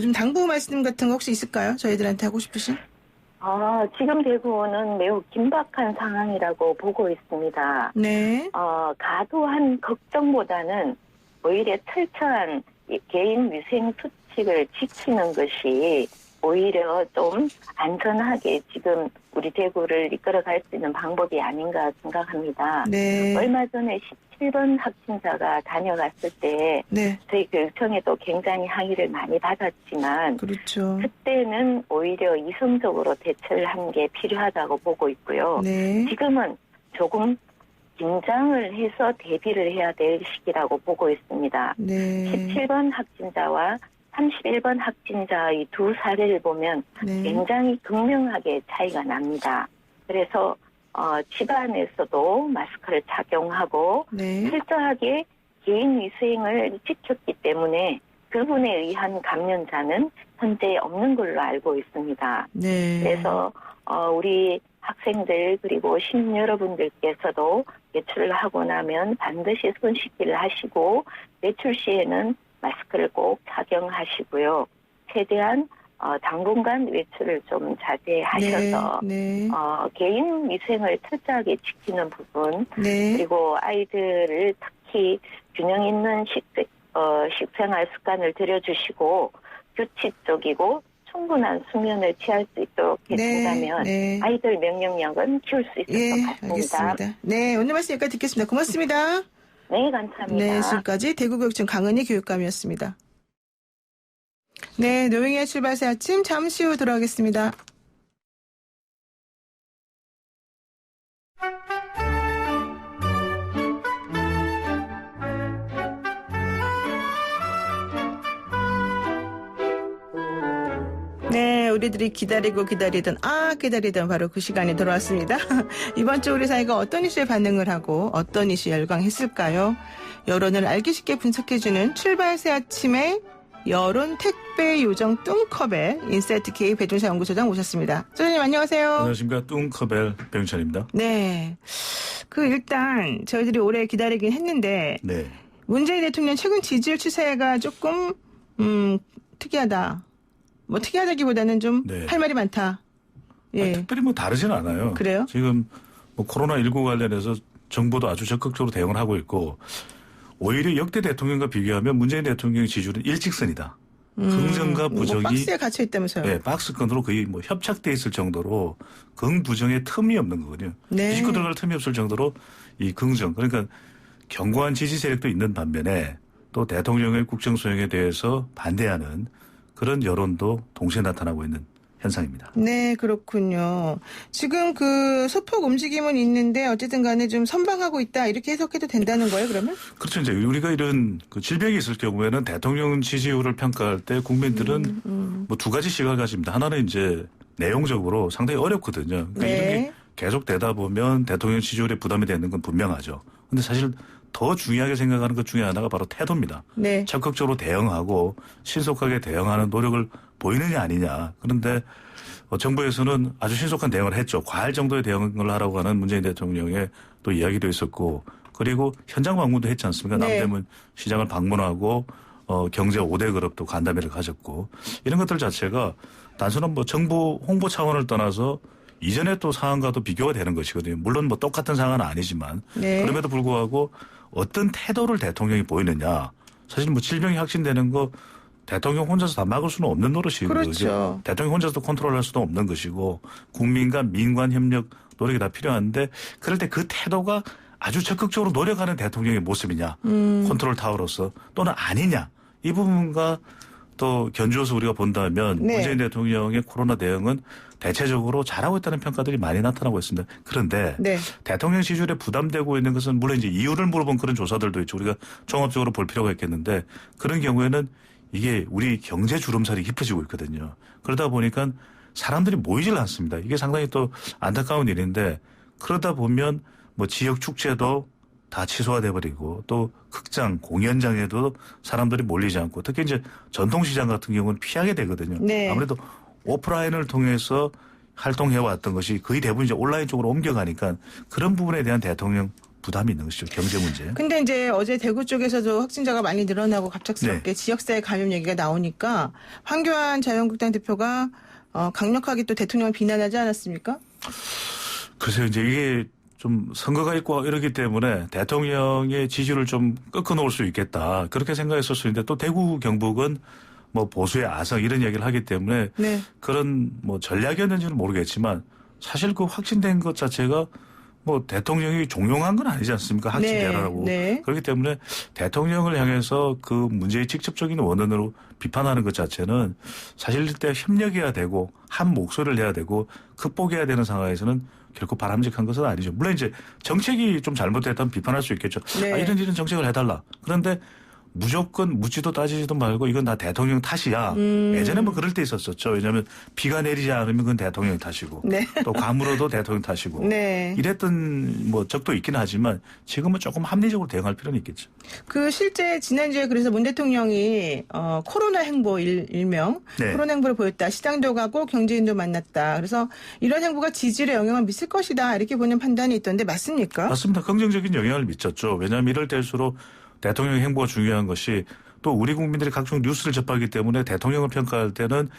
좀 당부 말씀 같은 거 혹시 있을까요? 저희들한테 하고 싶으신? 지금 대구는 매우 긴박한 상황이라고 보고 있습니다. 네. 과도한 걱정보다는 오히려 철저한 개인 위생 수칙을 지키는 것이 오히려 좀 안전하게 지금 우리 대구를 이끌어갈 수 있는 방법이 아닌가 생각합니다. 네. 얼마 전에 17번 확진자가 다녀갔을 때 네. 저희 교육청에도 굉장히 항의를 많이 받았지만 그렇죠. 그때는 오히려 이성적으로 대처를 하는 게 필요하다고 보고 있고요. 네. 지금은 조금 긴장을 해서 대비를 해야 될 시기라고 보고 있습니다. 네. 17번 확진자와 31번 확진자의 두 사례를 보면 네. 굉장히 극명하게 차이가 납니다. 그래서 집안에서도 마스크를 착용하고 네. 철저하게 개인 위생을 지켰기 때문에 그분에 의한 감염자는 현재 없는 걸로 알고 있습니다. 네. 그래서 우리 학생들 그리고 시민 여러분들께서도 외출을 하고 나면 반드시 손 씻기를 하시고 외출 시에는 마스크를 꼭 착용하시고요. 최대한 당분간 외출을 좀 자제하셔서 네. 개인 위생을 철저하게 지키는 부분 네. 그리고 아이들을 특히 균형 있는 식생활 습관을 들여주시고 규칙적이고 충분한 수면을 취할 수 있도록 해준다면 네. 아이들 명령력은 키울 수 있을 예, 것 같습니다. 알겠습니다. 네, 오늘 말씀 여기까지 듣겠습니다. 고맙습니다. 네, 감사합니다. 네, 지금까지 대구교육청 강은희 교육감이었습니다. 네, 노영희의 출발새 아침 잠시 후 돌아오겠습니다. 네, 우리들이 기다리던 바로 그 시간이 돌아왔습니다. 이번 주 우리 사회가 어떤 이슈에 반응을 하고 어떤 이슈에 열광했을까요? 여론을 알기 쉽게 분석해주는 출발새 아침의 여론 택배 요정 뚱커벨 인사이트 K 배종사 연구소장 오셨습니다. 소장님 안녕하세요. 안녕하십니까. 뚱커벨 배용찬입니다. 네, 일단 저희들이 오래 기다리긴 했는데 네. 문재인 대통령 최근 지지율 추세가 조금 특이하다. 뭐 특이하다기보다는 좀 할 네. 말이 많다. 예. 특별히 뭐 다르진 않아요. 그래요? 지금 뭐 코로나19 관련해서 정부도 아주 적극적으로 대응을 하고 있고 오히려 역대 대통령과 비교하면 문재인 대통령의 지지율은 일직선이다. 긍정과 뭐 부정이 박스에 갇혀 있다면서요. 네, 박스권으로 거의 뭐 협착돼 있을 정도로 긍부정의 틈이 없는 거거든요. 네. 뒤집고 들어갈 틈이 없을 정도로 이 긍정 그러니까 견고한 지지 세력도 있는 반면에 또 대통령의 국정 수행에 대해서 반대하는 그런 여론도 동시에 나타나고 있는 현상입니다. 네, 그렇군요. 지금 그 소폭 움직임은 있는데 어쨌든 간에 좀 선방하고 있다 이렇게 해석해도 된다는 거예요, 그러면? 그렇죠. 이제 우리가 이런 그 질병이 있을 경우에는 대통령 지지율을 평가할 때 국민들은 뭐 두 가지 시각을 가집니다. 하나는 이제 내용적으로 상당히 어렵거든요. 그러니까 네. 이런 게 계속 되다 보면 대통령 지지율에 부담이 되는 건 분명하죠. 근데 사실 더 중요하게 생각하는 것 중에 하나가 바로 태도입니다. 네. 적극적으로 대응하고 신속하게 대응하는 노력을 보이느냐 아니냐. 그런데 정부에서는 아주 신속한 대응을 했죠. 과할 정도의 대응을 하라고 하는 문재인 대통령의 또 이야기도 있었고 그리고 현장 방문도 했지 않습니까? 네. 남대문 시장을 방문하고 경제 5대 그룹도 간담회를 가졌고 이런 것들 자체가 단순한 뭐 정부 홍보 차원을 떠나서 이전에 또 상황과도 비교가 되는 것이거든요. 물론 뭐 똑같은 상황은 아니지만 네. 그럼에도 불구하고 어떤 태도를 대통령이 보이느냐. 사실 뭐 질병이 확진되는 거 대통령 혼자서 다 막을 수는 없는 노릇이고 그렇죠. 대통령 혼자서 컨트롤할 수도 없는 것이고 국민과 민관 협력 노력이 다 필요한데 그럴 때 그 태도가 아주 적극적으로 노력하는 대통령의 모습이냐 컨트롤 타워로서 또는 아니냐 이 부분과 또 견주어서 우리가 본다면 네. 문재인 대통령의 코로나 대응은 대체적으로 잘하고 있다는 평가들이 많이 나타나고 있습니다. 그런데 네. 대통령 지지율에 부담되고 있는 것은 물론 이제 이유를 물어본 그런 조사들도 있죠. 우리가 종합적으로 볼 필요가 있겠는데 그런 경우에는 이게 우리 경제 주름살이 깊어지고 있거든요. 그러다 보니까 사람들이 모이질 않습니다. 이게 상당히 또 안타까운 일인데 그러다 보면 뭐 지역 축제도 다 취소가 돼버리고 또 극장, 공연장에도 사람들이 몰리지 않고 특히 이제 전통시장 같은 경우는 피하게 되거든요. 네. 아무래도 오프라인을 통해서 활동해왔던 것이 거의 대부분 이제 온라인 쪽으로 옮겨가니까 그런 부분에 대한 대통령 부담이 있는 것이죠. 경제 문제. 근데 이제 어제 대구 쪽에서도 확진자가 많이 늘어나고 갑작스럽게 네. 지역사회 감염 얘기가 나오니까 황교안 자유한국당 대표가 강력하게 또 대통령을 비난하지 않았습니까? 글쎄요, 이제 이게 좀 선거가 있고 이러기 때문에 대통령의 지지율을 좀 꺾어놓을 수 있겠다. 그렇게 생각했을 수 있는데 또 대구 경북은 뭐 보수의 아성 이런 얘기를 하기 때문에 네. 그런 뭐 전략이었는지는 모르겠지만 사실 그 확진된 것 자체가 뭐 대통령이 종용한 건 아니지 않습니까? 확진되라고. 네. 그렇기 때문에 대통령을 향해서 그 문제의 직접적인 원인으로 비판하는 것 자체는 사실 때 협력해야 되고 한 목소리를 해야 되고 극복해야 되는 상황에서는 결코 바람직한 것은 아니죠. 물론 이제 정책이 좀 잘못됐다면 비판할 수 있겠죠. 네. 아, 이런 정책을 해달라. 그런데 무조건 묻지도 따지지도 말고 이건 다 대통령 탓이야. 예전에 뭐 그럴 때 있었었죠. 왜냐하면 비가 내리지 않으면 그건 대통령 탓이고 네. 또 가물어도 대통령 탓이고 네. 이랬던 뭐 적도 있긴 하지만 지금은 조금 합리적으로 대응할 필요는 있겠죠. 그 실제 지난주에 그래서 문 대통령이 코로나 행보 일명 네. 코로나 행보를 보였다. 시장도 가고 경제인도 만났다. 그래서 이런 행보가 지지율에 영향을 미칠 것이다. 이렇게 보는 판단이 있던데 맞습니까? 맞습니다. 긍정적인 영향을 미쳤죠. 왜냐하면 이럴 때일수록 대통령의 행보가 중요한 것이 또 우리 국민들이 각종 뉴스를 접하기 때문에 대통령을 평가할 때는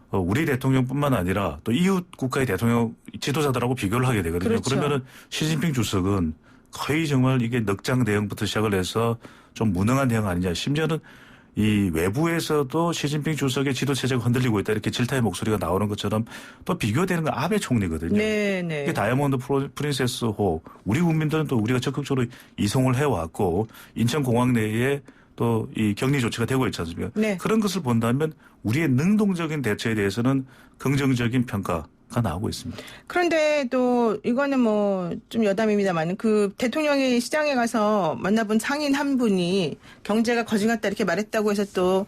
우리 대통령뿐만 아니라 또 이웃 국가의 대통령 지도자들하고 비교를 하게 되거든요. 그렇죠. 그러면은 시진핑 주석은 거의 정말 이게 넉장 대응부터 시작을 해서 좀 무능한 대응 아니냐. 심지어는 이 외부에서도 시진핑 주석의 지도 체제가 흔들리고 있다 이렇게 질타의 목소리가 나오는 것처럼 또 비교되는 건 아베 총리거든요. 네, 네. 이게 다이아몬드 프린세스호 우리 국민들은 또 우리가 적극적으로 이송을 해왔고 인천공항 내에 또 이 격리 조치가 되고 있지 않습니까? 네. 그런 것을 본다면 우리의 능동적인 대처에 대해서는 긍정적인 평가가 나오고 있습니다. 그런데 또 이거는 뭐 좀 여담입니다만 그 대통령이 시장에 가서 만나본 상인 한 분이 경제가 거지 같다 이렇게 말했다고 해서 또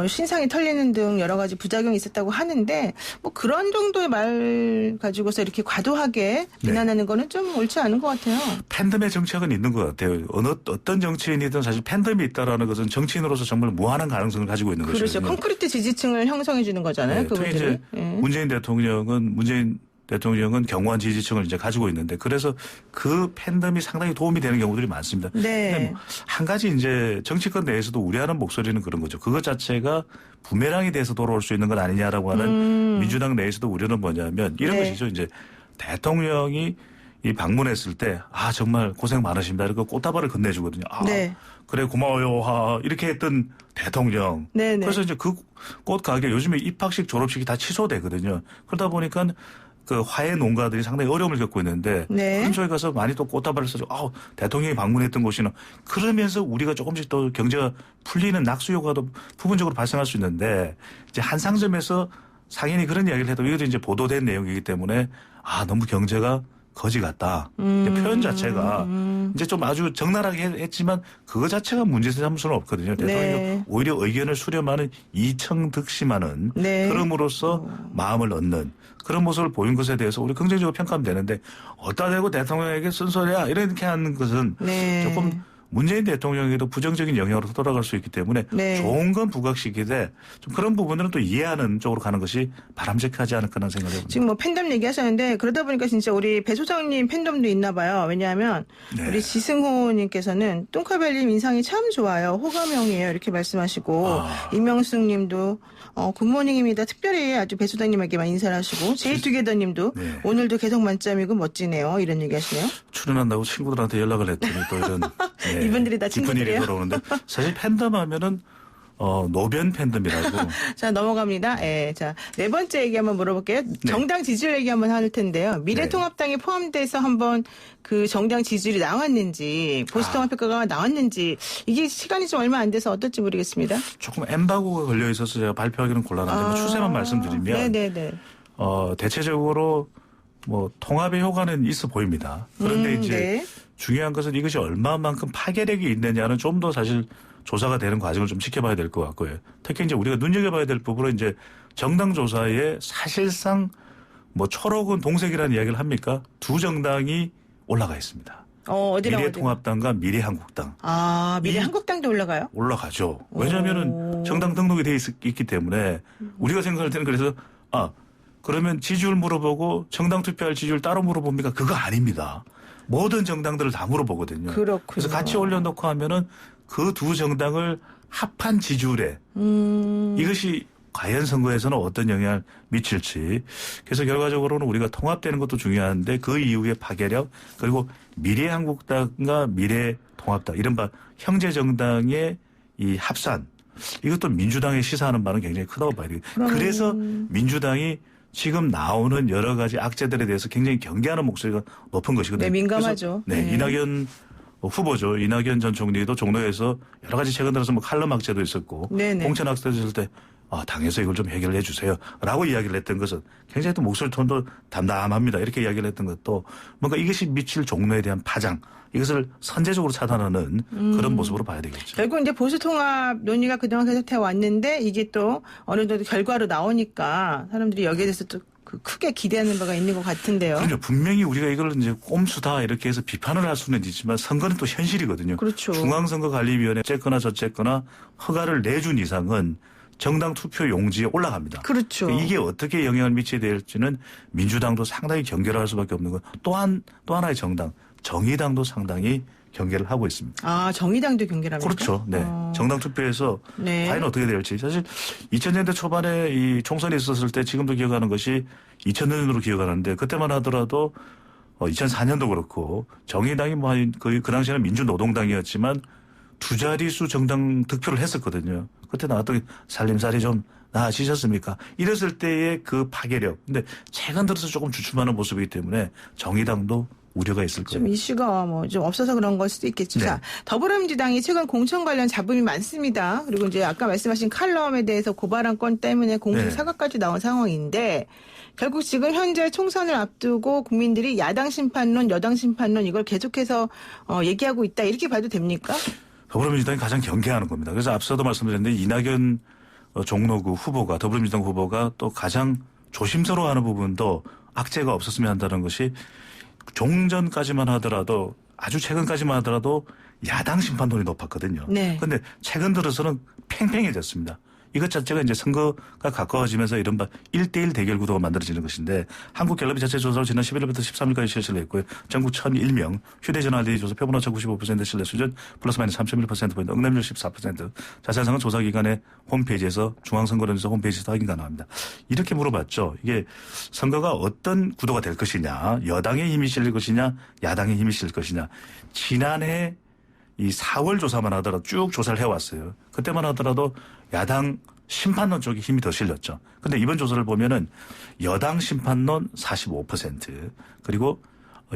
신상이 털리는 등 여러 가지 부작용이 있었다고 하는데 뭐 그런 정도의 말 가지고서 이렇게 과도하게 비난하는 거는 좀 옳지 않은 것 같아요. 팬덤의 정책은 있는 것 같아요. 어떤 정치인이든 사실 팬덤이 있다라는 것은 정치인으로서 정말 무한한 가능성을 가지고 있는 그렇죠. 것이거든요. 콘크리트 지지층을 형성해 주는 거잖아요. 네, 특히 그분들이. 이제 문재인 대통령은 문재인 대통령은 견고한 지지층을 이제 가지고 있는데 그래서 그 팬덤이 상당히 도움이 되는 경우들이 많습니다. 네. 근데 뭐 한 가지 이제 정치권 내에서도 우려하는 목소리는 그런 거죠. 그것 자체가 부메랑이 돼서 돌아올 수 있는 건 아니냐라고 하는 민주당 내에서도 우려는 뭐냐면 이런 네. 것이죠. 이제 대통령이 이 방문했을 때 정말 고생 많으십니다. 이렇게 꽃다발을 건네주거든요. 네. 그래 고마워요. 이렇게 했던 대통령. 네네. 그래서 이제 그 꽃 가게 요즘에 입학식 졸업식이 다 취소되거든요. 그러다 보니까 그 화해 농가들이 상당히 어려움을 겪고 있는데 네. 큰 소에 가서 많이 또 꽃다발을 써서 대통령이 방문했던 곳이나 그러면서 우리가 조금씩 또 경제가 풀리는 낙수 효과도 부분적으로 발생할 수 있는데 이제 한 상점에서 상인이 그런 이야기를 해도 이것도 이제 보도된 내용이기 때문에 너무 경제가 거지 같다. 표현 자체가 이제 좀 아주 적나라하게 했지만 그거 자체가 문제 삼을 수는 없거든요. 대통령이 네. 오히려 의견을 수렴하는 이청득심하는 네. 그럼으로써 마음을 얻는 그런 모습을 보인 것에 대해서 우리 긍정적으로 평가하면 되는데 어디다 대고 대통령에게 쓴소리야 이렇게 하는 것은 네. 조금 문재인 대통령에게도 부정적인 영향으로 돌아갈 수 있기 때문에 네. 좋은 건 부각시키되 좀 그런 부분들은 또 이해하는 쪽으로 가는 것이 바람직하지 않을까 하는 생각을 해봅니다. 지금 뭐 팬덤 얘기하셨는데 그러다 보니까 진짜 우리 배 소장님 팬덤도 있나 봐요. 왜냐하면 네. 우리 지승호님께서는 똥카벨님 인상이 참 좋아요. 호감형이에요. 이렇게 말씀하시고 이명숙님도 굿모닝입니다. 특별히 아주 배 소장님에게만 인사를 하시고 제이투게더님도 네. 오늘도 계속 만점이고 멋지네요. 이런 얘기하시네요. 출연한다고 친구들한테 연락을 했더니 또 이런 이분들이 다 깊은 일이 친구들이에요? 돌아오는데 사실 팬덤 하면은 노변 팬덤이라고 자, 넘어갑니다. 예. 자, 네 번째 얘기 한번 물어볼게요. 정당 지지율 얘기 한번 할 텐데요. 미래통합당이 포함돼서 한번 그 정당 지지율이 나왔는지, 보수통합평가가 나왔는지, 이게 시간이 좀 얼마 안 돼서 어떨지 모르겠습니다. 조금 엠바고가 걸려 있어서 제가 발표하기는 곤란한데 뭐 추세만 말씀드리면 네네네. 대체적으로 뭐 통합의 효과는 있어 보입니다. 그런데 이제 네. 중요한 것은 이것이 얼마만큼 파괴력이 있느냐는 좀 더 사실 조사가 되는 과정을 좀 지켜봐야 될 것 같고요. 특히 이제 우리가 눈여겨봐야 될 부분은 이제 정당 조사에 사실상 뭐 초록은 동색이라는 이야기를 합니까? 두 정당이 올라가 있습니다. 어디랑 미래통합당과 미래한국당. 미래한국당도 올라가요? 올라가죠. 왜냐하면은 정당 등록이 돼 있기 때문에 우리가 생각할 때는 그래서 그러면 지지율 물어보고 정당 투표할 지지율 따로 물어봅니까? 그거 아닙니다. 모든 정당들을 다 물어보거든요. 그렇군요. 그래서 같이 올려놓고 하면은 그 두 정당을 합한 지지율에 이것이 과연 선거에서는 어떤 영향을 미칠지. 그래서 결과적으로는 우리가 통합되는 것도 중요한데 그 이후의 파괴력 그리고 미래한국당과 미래통합당 이른바 형제정당의 이 합산 이것도 민주당에 시사하는 바는 굉장히 크다고 봐야 되겠습니다. 그래서 민주당이 지금 나오는 여러 가지 악재들에 대해서 굉장히 경계하는 목소리가 높은 것이거든요. 네, 민감하죠. 그래서 이낙연 후보죠. 이낙연 전 총리도 종로에서 여러 가지 최근 들어서 뭐 칼럼 악재도 있었고 네네. 공천 악재도 있을 때 당에서 이걸 좀 해결해 주세요. 라고 이야기를 했던 것은 굉장히 또 목소리 톤도 담담합니다. 이렇게 이야기를 했던 것도 뭔가 이것이 미칠 종로에 대한 파장 이것을 선제적으로 차단하는 그런 모습으로 봐야 되겠죠. 결국 이제 보수통합 논의가 그동안 계속 해왔는데 이게 또 어느 정도 결과로 나오니까 사람들이 여기에 대해서 또 크게 기대하는 바가 있는 것 같은데요. 그렇죠. 분명히 우리가 이걸 이제 꼼수다 이렇게 해서 비판을 할 수는 있지만 선거는 또 현실이거든요. 그렇죠. 중앙선거관리위원회 어쨌거나 저쨌거나 허가를 내준 이상은 정당 투표 용지에 올라갑니다. 그렇죠. 이게 어떻게 영향을 미치게 될지는 민주당도 상당히 경계를 할 수밖에 없는 건 또 하나의 정당 정의당도 상당히 경계를 하고 있습니다. 정의당도 경계를 합니까? 그렇죠. 네. 정당 투표에서 네. 과연 어떻게 될지. 사실 2000년대 초반에 이 총선이 있었을 때 지금도 기억하는 것이 2000년으로 기억하는데 그때만 하더라도 2004년도 그렇고 정의당이 거의 그 당시에는 민주노동당이었지만 두 자릿수 정당 득표를 했었거든요. 그때 나왔던 살림살이 좀 나아지셨습니까? 이랬을 때의 그 파괴력. 근데 최근 들어서 조금 주춤하는 모습이기 때문에 정의당도 우려가 있을 거예요. 좀 이슈가 뭐 좀 없어서 그런 걸 수도 있겠죠. 네. 자, 더불어민주당이 최근 공천 관련 잡음이 많습니다. 그리고 이제 아까 말씀하신 칼럼에 대해서 고발한 건 때문에 공식 네. 사과까지 나온 상황인데 결국 지금 현재 총선을 앞두고 국민들이 야당 심판론, 여당 심판론 이걸 계속해서 얘기하고 있다. 이렇게 봐도 됩니까? 더불어민주당이 가장 경계하는 겁니다. 그래서 앞서도 말씀드렸는데 이낙연 종로구 후보가 더불어민주당 후보가 또 가장 조심스러워하는 부분도 악재가 없었으면 한다는 것이 종전까지만 하더라도 아주 최근까지만 하더라도 야당 심판론이 높았거든요. 네. 그런데 최근 들어서는 팽팽해졌습니다. 이것 자체가 이제 선거가 가까워지면서 이른바 1대1 대결 구도가 만들어지는 것인데 한국갤럽이 자체 조사로 지난 11일부터 13일까지 실시를 했고요. 전국 1,001명 휴대전화 알리 조사 표본오차 95% 신뢰 수준 플러스 마이너스 3.1%포인트 응답률 14%. 자세한 사항은 조사기관의 홈페이지에서 중앙선거론에서 홈페이지에서 확인 가능합니다. 이렇게 물어봤죠. 이게 선거가 어떤 구도가 될 것이냐, 여당의 힘이 실릴 것이냐, 야당의 힘이 실릴 것이냐. 지난해 이 4월 조사만 하더라도 쭉 조사를 해왔어요. 그때만 하더라도 야당 심판론 쪽에 힘이 더 실렸죠. 근데 이번 조사를 보면은 여당 심판론 45% 그리고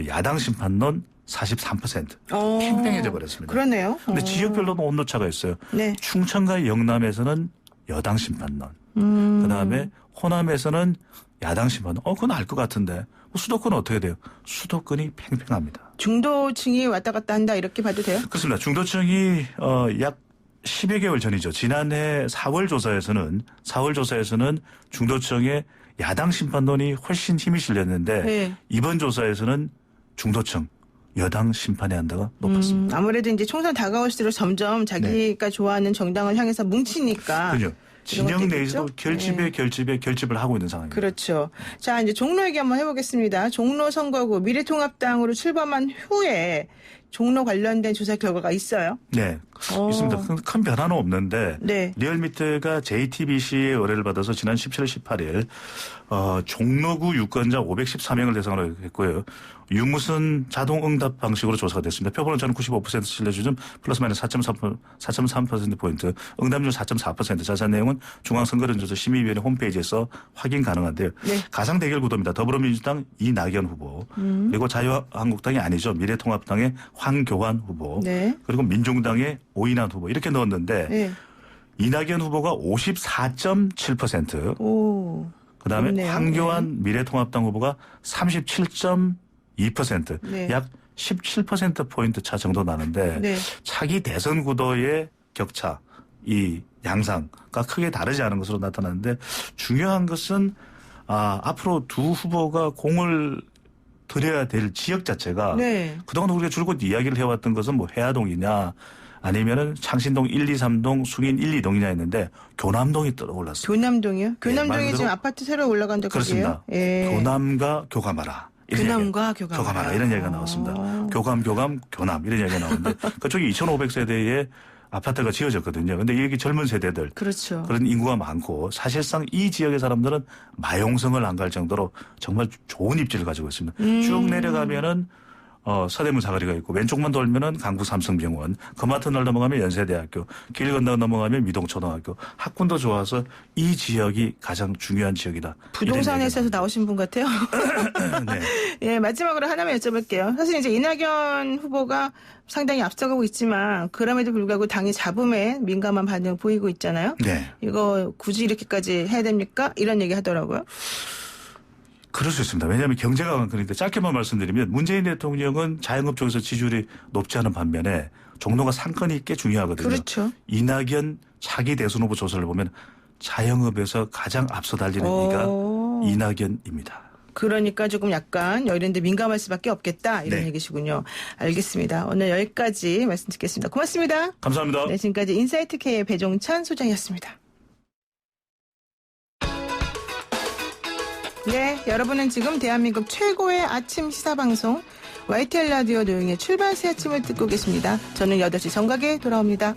야당 심판론 43% 팽팽해져 버렸습니다. 그러네요. 근데 지역별로는 온도차가 있어요. 네. 충청과 영남에서는 여당 심판론. 그다음에 호남에서는 야당 심판론. 그건 알 것 같은데. 수도권은 어떻게 돼요? 수도권이 팽팽합니다. 중도층이 왔다 갔다 한다 이렇게 봐도 돼요? 그렇습니다. 중도층이 약 10여 개월 전이죠. 지난해 4월 조사에서는 중도층의 야당 심판론이 훨씬 힘이 실렸는데 네. 이번 조사에서는 중도층 여당 심판의 한도가 높았습니다. 아무래도 이제 총선 다가올수록 점점 자기가 좋아하는 정당을 향해서 뭉치니까. 그렇죠. 진영 내에서도 네. 결집을 하고 있는 상황입니다. 그렇죠. 자, 이제 종로 얘기 한번 해보겠습니다. 종로 선거구 미래통합당으로 출범한 후에 종로 관련된 조사 결과가 있어요? 네, 있습니다. 큰 변화는 없는데 네. 리얼미터가 JTBC의 의뢰를 받아서 지난 17일, 18일 종로구 유권자 514명을 대상으로 했고요. 유무선 자동 응답 방식으로 조사가 됐습니다. 표본오차는 95% 신뢰 수준 플러스 마이너스 4.3%포인트, 응답률 4.4%. 자세한 내용은 중앙선거론조사 심의위원회 홈페이지에서 확인 가능한데요. 네. 가상 대결 구도입니다. 더불어민주당 이낙연 후보, 그리고 자유한국당이 아니죠. 미래통합당의 황교안 후보, 네. 그리고 민중당의 오인환 후보 이렇게 넣었는데 네. 이낙연 후보가 54.7%, 오. 그다음에 좋네요. 황교안 미래통합당 후보가 37.2%, 네. 약 17%포인트 차 정도 나는데 네. 차기 대선 구도의 격차, 이 양상가 크게 다르지 않은 것으로 나타나는데 중요한 것은 앞으로 두 후보가 공을 들여야 될 지역 자체가 네. 그동안 우리가 줄곧 이야기를 해왔던 것은 뭐 해화동이냐 아니면은 창신동 1, 2, 3동, 숭인 1, 2동이냐 했는데 교남동이 떠올랐습니다. 교남동이요? 교남동이 말 그대로 지금 아파트 새로 올라간다고 그렇습니다. 예. 교남과 교감하라. 이런 교남과 얘기. 교감하라. 교감하라 이런 얘기가 나왔습니다. 교감, 교남 이런 얘기가 나오는데 그쪽이 2,500세대의 아파트가 지어졌거든요. 근데 여기 젊은 세대들 그렇죠. 그런 인구가 많고 사실상 이 지역의 사람들은 마용성을 안 갈 정도로 정말 좋은 입지를 가지고 있습니다. 쭉 내려가면은 서대문 사거리가 있고 왼쪽만 돌면은 강북 삼성병원, 그 마트를 넘어가면 연세대학교, 길 건너 넘어가면 미동초등학교. 학군도 좋아서 이 지역이 가장 중요한 지역이다. 부동산에서 나오신 분 같아요. 네. 예, 마지막으로 하나만 여쭤볼게요. 사실 이제 이낙연 후보가 상당히 앞서가고 있지만 그럼에도 불구하고 당이 잡음에 민감한 반응 보이고 있잖아요. 네. 이거 굳이 이렇게까지 해야 됩니까? 이런 얘기 하더라고요. 그럴 수 있습니다. 왜냐하면 경제가 그러니까 짧게만 말씀드리면 문재인 대통령은 자영업 쪽에서 지지율이 높지 않은 반면에 종로가 상권이 꽤 중요하거든요. 그렇죠. 이낙연 차기 대선 후보 조사를 보면 자영업에서 가장 앞서 달리는 이가 이낙연입니다. 그러니까 조금 약간 이런데 민감할 수밖에 없겠다 이런 네. 얘기시군요. 알겠습니다. 오늘 여기까지 말씀 듣겠습니다. 고맙습니다. 감사합니다. 네, 지금까지 인사이트K의 배종찬 소장이었습니다. 네, 여러분은 지금 대한민국 최고의 아침 시사방송 YTN 라디오 노영의 출발 새 아침을 듣고 계십니다. 저는 8시 정각에 돌아옵니다.